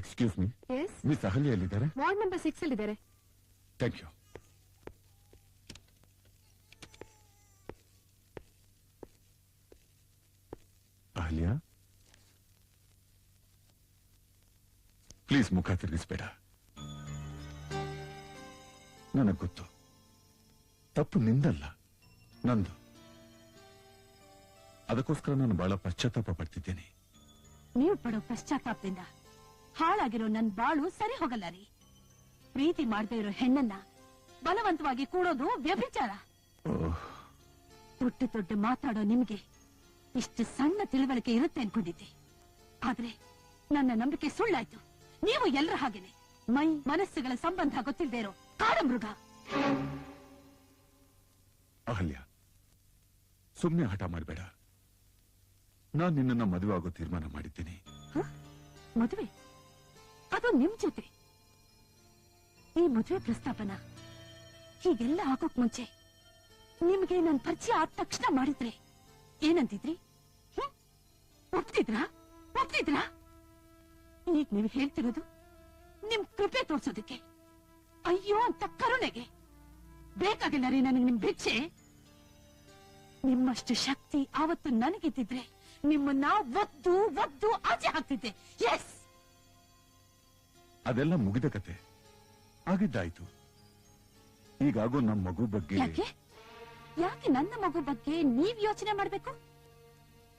Excuse me, yes miss Ahalya ಎಲ್ಲಿದ್ದಾರೆ? Ward number 6 ಅಲ್ಲಿದ್ದಾರೆ. Thank you. Ahalya, please ಮುಖ ತಿರುಗಿಸ್ಬೇಡ. ನನಗೆ ಗೊತ್ತು, ತಪ್ಪು ನಿಂದಲ್ಲ, ನಂದು. ಅದಕ್ಕೋಸ್ಕರ ನಾನು ಬಹಳ ಪಶ್ಚಾತ್ತಾಪ ಪಡ್ತಿದ್ದೇನೆ. ನೀವು ಪಡೋ ಪಶ್ಚಾತ್ತಾಪದಿಂದ ಹಾಳಾಗಿರೋ ನನ್ ಬಾಳು ಸರಿ ಹೋಗಲ್ಲ ರೀ. ಪ್ರೀತಿ ಮಾಡದೇ ಇರೋ ಹೆಣ್ಣನ್ನ ಬಲವಂತವಾಗಿ ಕೂಡೋದು ವ್ಯಭಿಚಾರ. ದೊಡ್ಡ ದೊಡ್ಡ ಮಾತಾಡೋ ನಿಮ್ಗೆ ಇಷ್ಟು ಸಣ್ಣ ತಿಳುವಳಿಕೆ ಇರುತ್ತೆ ಅನ್ಕೊಂಡಿದ್ದೆ. ಆದ್ರೆ ನನ್ನ ನಂಬಿಕೆ ಸುಳ್ಳಾಯ್ತು. ನೀವು ಎಲ್ಲರ ಹಾಗೇನೆ ಮೈ ಮನಸ್ಸುಗಳ ಸಂಬಂಧ ಗೊತ್ತಿಲ್ಲದೆ ಇರೋ ಕಾಡಮೃಗ. ಅಹಲ್ಯ, ಸುಮ್ಮನೆ ಹಠ ಮಾಡಬೇಡ. ನಾನು ನಿನ್ನನ್ನ ಮದುವೆ ಆಗೋ ತೀರ್ಮಾನ ಮಾಡಿದ್ದೀನಿ. ಮದುವೆ? ಅದು ನಿಮ್ ಜೊತೆ? ಈ ಮದುವೆ ಪ್ರಸ್ತಾಪನ ಹೀಗೆಲ್ಲ ಆಗೋಕ್ ಮುಂಚೆ ನಿಮ್ಗೆ ನನ್ ಪರಿಚಯ ಆದ ತಕ್ಷಣ ಮಾಡಿದ್ರೆ ಏನಂತಿದ್ರಿ? ಒಪ್ತಿದ್ರಾ? ಈಗ ನೀವು ಹೇಳ್ತಿರೋದು ನಿಮ್ ಕೃಪೆ ತೋರ್ಸೋದಕ್ಕೆ, ಅಯ್ಯೋ ಅಂತ ಕರುಣೆಗೆ. ಬೇಕಾಗಿಲ್ಲ ರೀ ನನಗೆ ನಿಮ್ ಭಿಕ್ಷೆ. ನಿಮ್ಮಷ್ಟು ಶಕ್ತಿ ಆವತ್ತು ನನಗಿದ್ದಿದ್ರೆ ನಿಮ್ಮನ್ನ ಒದ್ದು ಒದ್ದು ಆಚೆ ಹಾಕ್ತಿದ್ದೆ. ಎಸ್, ಅದೆಲ್ಲ ಮುಗಿದ ಕತೆ, ಆಗಿದ್ದಾಯ್ತು. ಈಗಾಗೋ ನಮ್ಮ ಮಗು ಬಗ್ಗೆ ಯಾಕೆ ನನ್ನ ಮಗು ಬಗ್ಗೆ ನೀವ್ ಯೋಚನೆ ಮಾಡ್ಬೇಕು?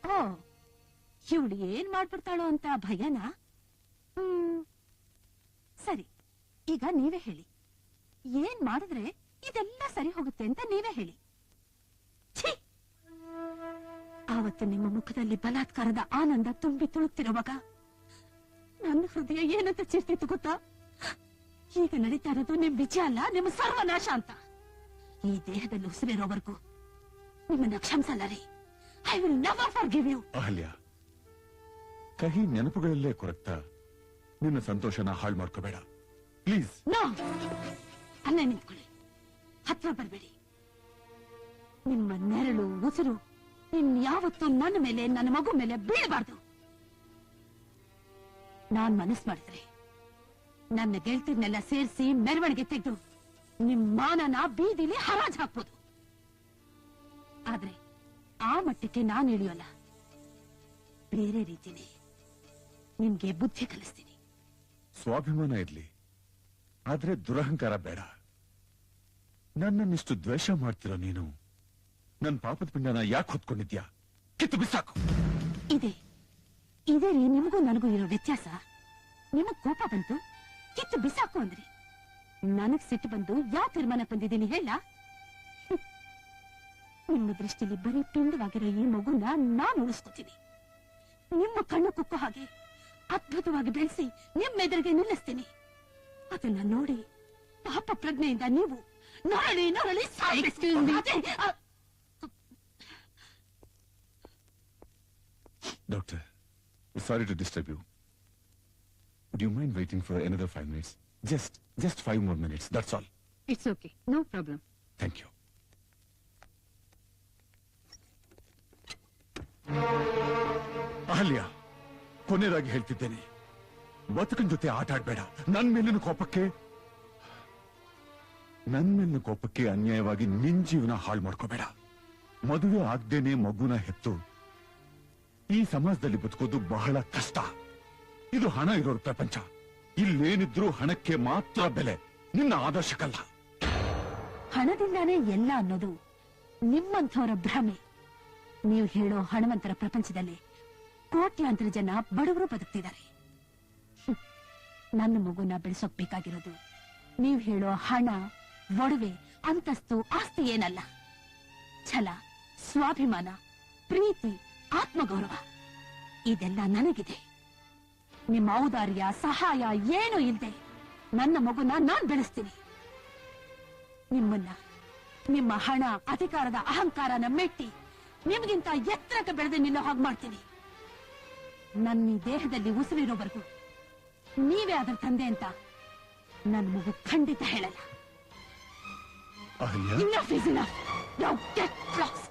ಓ, ಇವಳು ಏನ್ ಮಾಡ್ಬಿಡ್ತಾಳೋ ಅಂತ ಭಯನಾ? ಸರಿ, ಈಗ ನೀವೇ ಹೇಳಿ, ಏನ್ ಮಾಡಿದ್ರೆ ಇದೆಲ್ಲ ಸರಿ ಹೋಗುತ್ತೆ ಅಂತ ನೀವೇ ಹೇಳಿ. ಆವತ್ತು ನಿಮ್ಮ ಮುಖದಲ್ಲಿ ಬಲಾತ್ಕಾರದ ಆನಂದ ತುಂಬಿ ತುಳುಕ್ತಿರುವಾಗ ನನ್ನ ಹೃದಯ ಏನಂತ ಚಿರ್ತಿತ್ತು ಗೊತ್ತಾ? ಈಗ ನಡೀತಾ ಇರೋದು ನಿಮ್ ವಿಜಯ ಅಲ್ಲ, ನಿಮ್ಮ ಸರ್ವನಾಶ ಅಂತ. ಈ ದೇಹದಲ್ಲಿ ಉಸಿರಿರೋವರೆಗೂ ನಿಮ್ಮನ್ನ ಕ್ಷಮಿಸಲ್ಲ ರೀ. I will never forgive you. Ahalya, ಕಹಿ ನೆನಪುಗಳಲ್ಲೇ ಕೊರಗ್ತಾ ನಿನ್ನ ಸಂತೋಷನ ಹಾಳು ಮಾಡ್ಕೋಬೇಡ ಪ್ಲೀಸ್. ಅಲ್ಲೇ ನಿಂತ್ಕೊಳ್ಳಿ, ಹತ್ರ ಬರ್ಬೇಡಿ. ನಿಮ್ಮ ನೆರಳು ಉಸಿರು ಇನ್ಯಾವತ್ತೂ ನನ್ನ ಮೇಲೆ, ನನ್ನ ಮಗು ಮೇಲೆ ಬೀಳಬಾರ್ದು. ನಾನ್ ಮನಸ್ಸು ಮಾಡಿದ್ರೆ ನನ್ನ ಗೆಳತಿರ್ನೆಲ್ಲ ಸೇರಿಸಿ ಮೆರವಣಿಗೆ ತೆಗೆದು ನಿಮ್ ಮಾನನ ಬೀದಿಲಿ ಹರಾಜ್ ಹಾಕ್ಬೋದು. ಆದ್ರೆ ಆ ಮಟ್ಟಕ್ಕೆ ನಾನು ಇಳಿಯೋಲ್ಲ. ಬೇರೆ ರೀತಿನೇ ನಿಮ್ಗೆ ಬುದ್ಧಿ ಕಲಿಸ್ತೀನಿ. ಸ್ವಾಭಿಮಾನ ಇರ್ಲಿ, ಆದ್ರೆ ದುರಹಂಕಾರ ಬೇಡ. ನನ್ನನ್ನಿಷ್ಟು ದ್ವೇಷ ಮಾಡ್ತಿರೋ ನೀನು ನನ್ನ ಪಾಪದ ಪಿಂಡನ ಯಾಕೆ ಹೊತ್ಕೊಂಡಿದ್ಯಾ? ಕಿತ್ತು ಬಿಸಾಕು. ಇದೇ ರೀ ನಿಮಗೂ ನನಗೂ ಇರೋ ವ್ಯತ್ಯಾಸ. ನಿಮಗ್ ಕೋಪ ಬಂತು, ಕಿತ್ತು ಬಿಸಾಕು ಅಂದ್ರಿ. ನನಗ್ ಸಿಟ್ಟು ಬಂದು ಯಾವ ತೀರ್ಮಾನ ಬಂದಿದ್ದೀನಿ ಹೇಳ? ನಿಮ್ಮ ದೃಷ್ಟಿಲಿ ಬರೀ ಪಿಂಡವಾಗಿರೋ ಈ ಮಗುನ ನಾನು ಉಳಿಸ್ಕೊತೀನಿ. ನಿಮ್ಮ ಕಣ್ಣು ಕುಕ್ಕೋ ಹಾಗೆ ಅದ್ಭುತವಾಗಿ ಬೆಳೆಸಿ ನಿಮ್ಮೆದುರಿಗೆ ನಿಲ್ಲಿಸ್ತೀನಿ. ಅದನ್ನ ನೋಡಿ ಪಾಪ ಪ್ರಜ್ಞೆಯಿಂದ ನೀವು ನರಳಿ ಸಾಯಿಸ್ತೀನಿ. Doctor, sorry to disturb you. Would you mind waiting for another 5 minutes? Just 5 more minutes, that's all. It's okay, no problem. Thank you. Ahalya, ಕೊನೆಯದಾಗಿ ಹೇಳ್ತಿದ್ದೇನೆ, ಬದುಕನ್ ಜೊತೆ ಆಟ ಆಡ್ಬೇಡ. ನನ್ನ ಮೇಲಿನ ಕೋಪಕ್ಕೆ ಅನ್ಯಾಯವಾಗಿ ನಿನ್ ಜೀವನ ಹಾಳು ಮಾಡ್ಕೋಬೇಡ. ಮದುವೆ ಆಗ್ದೇನೆ ಮಗುನ ಹೆತ್ತು ಈ ಸಮಾಜದಲ್ಲಿ ಬದುಕೋದು ಬಹಳ ಕಷ್ಟ. ಇದು ಹಣ ಇರೋರು ಪ್ರಪಂಚ. ಇಲ್ಲೇನಿದ್ರೂ ಹಣಕ್ಕೆ ಮಾತ್ರ ಬೆಲೆ, ನಿನ್ನ ಆದರ್ಶಕ್ಕಲ್ಲ. ಹಣದಿಂದಾನೇ ಎಲ್ಲ ಅನ್ನೋದು ನಿಮ್ಮಂಥವರ ಭ್ರಮೆ. ನೀವು ಹೇಳೋ ಹಣವಂತರ ಪ್ರಪಂಚದಲ್ಲಿ ಕೋಟ್ಯಾಂತರ ಜನ ಬಡವರು ಬದುಕ್ತಿದ್ದಾರೆ. ನನ್ನ ಮಗುನ ಬೆಳೆಸೋಕ್ ಬೇಕಾಗಿರೋದು ನೀವು ಹೇಳೋ ಹಣ, ಒಡವೆ, ಅಂತಸ್ತು, ಆಸ್ತಿ ಏನಲ್ಲ. ಛಲ, ಸ್ವಾಭಿಮಾನ, ಪ್ರೀತಿ, ಆತ್ಮಗೌರವ ಇದೆಲ್ಲ ನನಗಿದೆ. ನಿಮ್ಮ ಔದಾರ್ಯ, ಸಹಾಯ ಏನೂ ಇಲ್ಲದೆ ನನ್ನ ಮಗುನ ನಾನ್ ಬೆಳೆಸ್ತೀನಿ. ನಿಮ್ಮನ್ನ ನಿಮ್ಮ ಹಣ, ಅಧಿಕಾರದ ಅಹಂಕಾರನ ಮೆಟ್ಟಿ ನಿಮಗಿಂತ ಎತ್ತರಕ್ಕೆ ಬೆಳೆದು ನಿಲ್ಲೋ ಹಾಗೆ ಮಾಡ್ತೀನಿ. ನನ್ನ ಈ ದೇಹದಲ್ಲಿ ಉಸಿರಿರೋವರೆಗೂ ನೀವೇ ಅದರ ತಂದೆ ಅಂತ ನನ್ನ ಮಗು ಖಂಡಿತ ಹೇಳಲ್ಲ. Ahalya, Enough is enough. Now get lost.